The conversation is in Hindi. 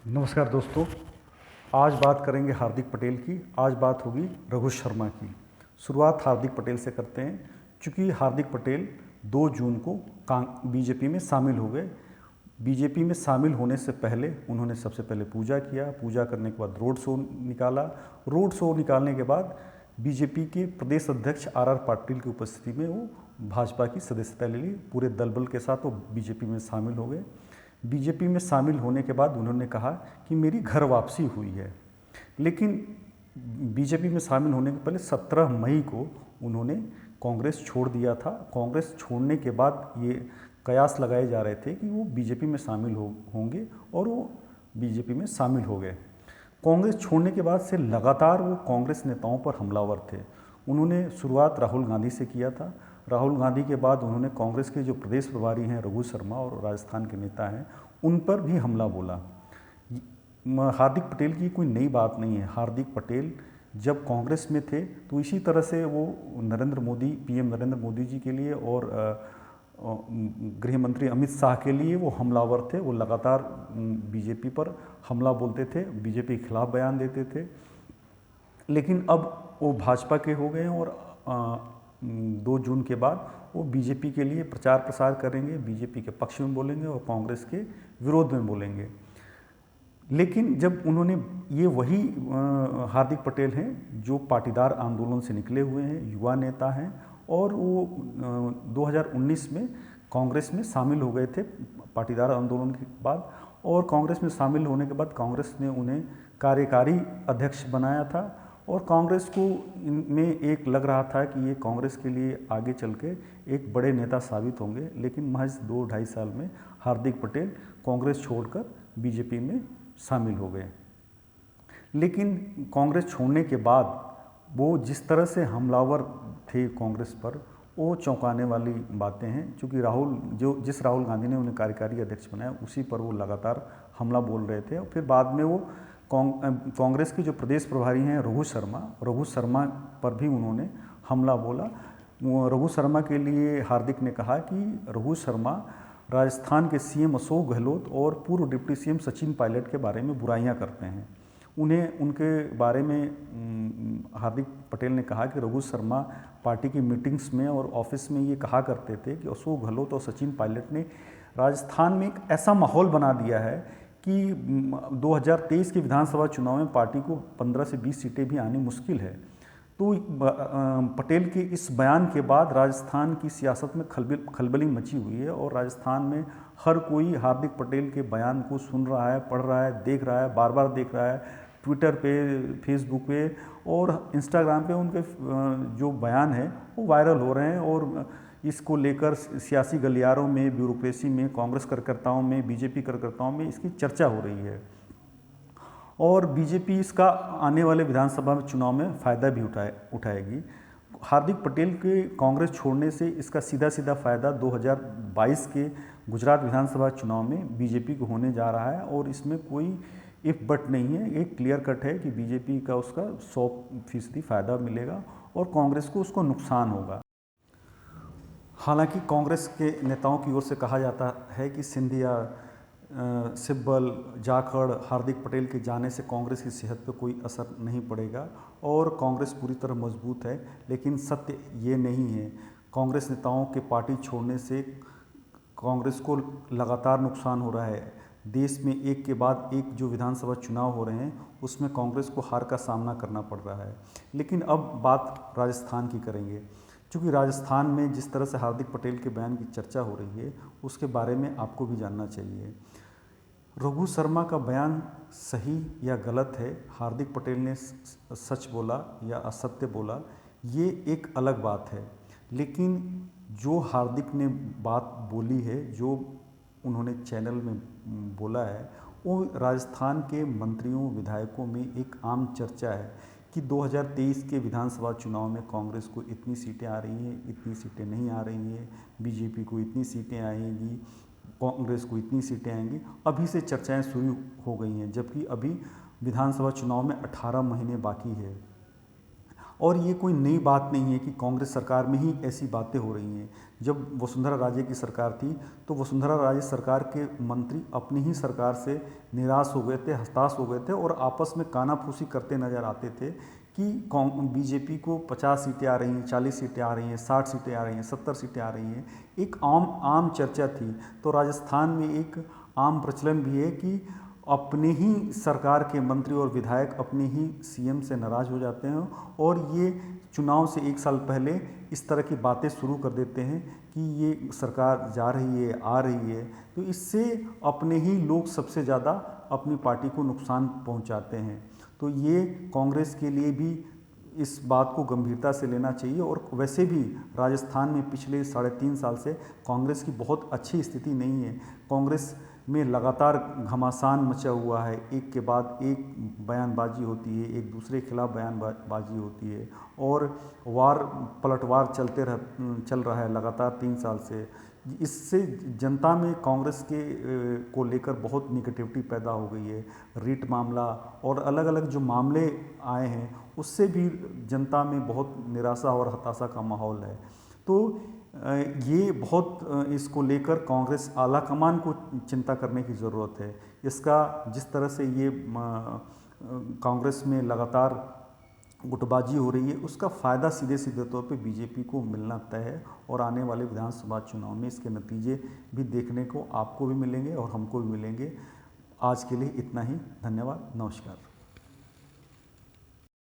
नमस्कार दोस्तों। आज बात करेंगे हार्दिक पटेल की। आज बात होगी रघु शर्मा की। शुरुआत हार्दिक पटेल से करते हैं। चूँकि हार्दिक पटेल 2 जून को बीजेपी में शामिल हो गए। बीजेपी में शामिल होने से पहले उन्होंने सबसे पहले पूजा किया। पूजा करने के बाद रोड शो निकाला। रोड शो निकालने के बाद बीजेपी के प्रदेश अध्यक्ष आर पाटिल की उपस्थिति में वो भाजपा की सदस्यता ले ली। पूरे दल बल के साथ वो बीजेपी में शामिल हो गए। बीजेपी में शामिल होने के बाद उन्होंने कहा कि मेरी घर वापसी हुई है। लेकिन बीजेपी में शामिल होने के पहले 17 मई को उन्होंने कांग्रेस छोड़ दिया था। कांग्रेस छोड़ने के बाद ये कयास लगाए जा रहे थे कि वो बीजेपी में शामिल होंगे और वो बीजेपी में शामिल हो गए। कांग्रेस छोड़ने के बाद से लगातार वो कांग्रेस नेताओं पर हमलावर थे। उन्होंने शुरुआत राहुल गांधी से किया था। राहुल गांधी के बाद उन्होंने कांग्रेस के जो प्रदेश प्रभारी हैं रघु शर्मा और राजस्थान के नेता हैं उन पर भी हमला बोला। हार्दिक पटेल की कोई नई बात नहीं है। हार्दिक पटेल जब कांग्रेस में थे तो इसी तरह से वो पीएम नरेंद्र मोदी जी के लिए और गृह मंत्री अमित शाह के लिए वो हमलावर थे। वो लगातार बीजेपी पर हमला बोलते थे, बीजेपी के खिलाफ बयान देते थे। लेकिन अब वो भाजपा के हो गए हैं और 2 जून के बाद वो बीजेपी के लिए प्रचार प्रसार करेंगे, बीजेपी के पक्ष में बोलेंगे और कांग्रेस के विरोध में बोलेंगे। लेकिन जब उन्होंने ये वही हार्दिक पटेल हैं जो पाटीदार आंदोलन से निकले हुए हैं, युवा नेता हैं और वो 2019 में कांग्रेस में शामिल हो गए थे पाटीदार आंदोलन के बाद। और कांग्रेस में शामिल होने के बाद कांग्रेस ने उन्हें कार्यकारी अध्यक्ष बनाया था और कांग्रेस को में एक लग रहा था कि ये कांग्रेस के लिए आगे चल के एक बड़े नेता साबित होंगे। लेकिन महज 2-2.5 साल में हार्दिक पटेल कांग्रेस छोड़कर बीजेपी में शामिल हो गए। लेकिन कांग्रेस छोड़ने के बाद वो जिस तरह से हमलावर थे कांग्रेस पर, वो चौंकाने वाली बातें हैं। क्योंकि जिस राहुल गांधी ने उन्हें कार्यकारी अध्यक्ष बनाया उसी पर वो लगातार हमला बोल रहे थे। और फिर बाद में वो कांग्रेस के जो प्रदेश प्रभारी हैं रघु शर्मा पर भी उन्होंने हमला बोला। रघु शर्मा के लिए हार्दिक ने कहा कि रघु शर्मा राजस्थान के सीएम अशोक गहलोत और पूर्व डिप्टी सीएम सचिन पायलट के बारे में बुराइयां करते हैं। उन्हें उनके बारे में हार्दिक पटेल ने कहा कि रघु शर्मा पार्टी की मीटिंग्स में और ऑफिस में ये कहा करते थे कि अशोक गहलोत और सचिन पायलट ने राजस्थान में एक ऐसा माहौल बना दिया है कि 2023 के विधानसभा चुनाव में पार्टी को 15 से 20 सीटें भी आनी मुश्किल है। तो पटेल के इस बयान के बाद राजस्थान की सियासत में खलबली मची हुई है और राजस्थान में हर कोई हार्दिक पटेल के बयान को सुन रहा है, पढ़ रहा है, देख रहा है, बार बार देख रहा है। ट्विटर पे, फेसबुक पे और इंस्टाग्राम पे उनके जो बयान है वो वायरल हो रहे हैं और इसको लेकर सियासी गलियारों में, ब्यूरोक्रेसी में, कांग्रेस कार्यकर्ताओं में, बीजेपी कार्यकर्ताओं में इसकी चर्चा हो रही है। और बीजेपी इसका आने वाले विधानसभा चुनाव में फ़ायदा भी उठाएगी। हार्दिक पटेल के कांग्रेस छोड़ने से इसका सीधा सीधा फ़ायदा 2022 के गुजरात विधानसभा चुनाव में बीजेपी को होने जा रहा है और इसमें कोई इफ बट नहीं है। एक क्लियर कट है कि बीजेपी का उसका 100% फ़ायदा मिलेगा और कांग्रेस को उसको नुकसान होगा। हालांकि कांग्रेस के नेताओं की ओर से कहा जाता है कि सिंधिया, सिब्बल, जाखड़, हार्दिक पटेल के जाने से कांग्रेस की सेहत पर कोई असर नहीं पड़ेगा और कांग्रेस पूरी तरह मजबूत है। लेकिन सत्य ये नहीं है। कांग्रेस नेताओं के पार्टी छोड़ने से कांग्रेस को लगातार नुकसान हो रहा है। देश में एक के बाद एक जो विधानसभा चुनाव हो रहे हैं उसमें कांग्रेस को हार का सामना करना पड़ रहा है। लेकिन अब बात राजस्थान की करेंगे। क्योंकि राजस्थान में जिस तरह से हार्दिक पटेल के बयान की चर्चा हो रही है उसके बारे में आपको भी जानना चाहिए। रघु शर्मा का बयान सही या गलत है, हार्दिक पटेल ने सच बोला या असत्य बोला, ये एक अलग बात है। लेकिन जो हार्दिक ने बात बोली है, जो उन्होंने चैनल में बोला है, वो राजस्थान के मंत्रियों, विधायकों में एक आम चर्चा है कि 2023 के विधानसभा चुनाव में कांग्रेस को इतनी सीटें आ रही हैं, इतनी सीटें नहीं आ रही हैं, बीजेपी को इतनी सीटें आएंगी, कांग्रेस को इतनी सीटें आएंगी। अभी से चर्चाएं शुरू हो गई हैं, जबकि अभी विधानसभा चुनाव में 18 महीने बाकी है। और ये कोई नई बात नहीं है कि कांग्रेस सरकार में ही ऐसी बातें हो रही हैं। जब वसुंधरा राजे की सरकार थी तो वसुंधरा राजे सरकार के मंत्री अपनी ही सरकार से निराश हो गए थे, हताश हो गए थे और आपस में कानाफूसी करते नजर आते थे कि बीजेपी को 50 सीटें आ रही हैं, 40 सीटें आ रही हैं, 60 सीटें आ रही हैं, 70 सीटें आ रही हैं। एक आम चर्चा थी। तो राजस्थान में एक आम प्रचलन भी है कि अपने ही सरकार के मंत्री और विधायक अपने ही सीएम से नाराज़ हो जाते हैं और ये चुनाव से एक साल पहले इस तरह की बातें शुरू कर देते हैं कि ये सरकार जा रही है, आ रही है। तो इससे अपने ही लोग सबसे ज़्यादा अपनी पार्टी को नुकसान पहुंचाते हैं। तो ये कांग्रेस के लिए भी इस बात को गंभीरता से लेना चाहिए। और वैसे भी राजस्थान में पिछले 3.5 साल से कांग्रेस की बहुत अच्छी स्थिति नहीं है। कांग्रेस में लगातार घमासान मचा हुआ है, एक के बाद एक बयानबाजी होती है, एक दूसरे के खिलाफ बयानबाजी होती है और पलटवार चल रहा है लगातार 3 साल से। इससे जनता में कांग्रेस को लेकर बहुत निगेटिविटी पैदा हो गई है। रीट मामला और अलग अलग जो मामले आए हैं उससे भी जनता में बहुत निराशा और हताशा का माहौल है। तो ये बहुत इसको लेकर कांग्रेस आला कमान को चिंता करने की ज़रूरत है। इसका जिस तरह से ये कांग्रेस में लगातार गुटबाजी हो रही है उसका फ़ायदा सीधे सीधे तौर पे बीजेपी को मिलना तय है और आने वाले विधानसभा चुनाव में इसके नतीजे भी देखने को आपको भी मिलेंगे और हमको भी मिलेंगे। आज के लिए इतना ही। धन्यवाद। नमस्कार।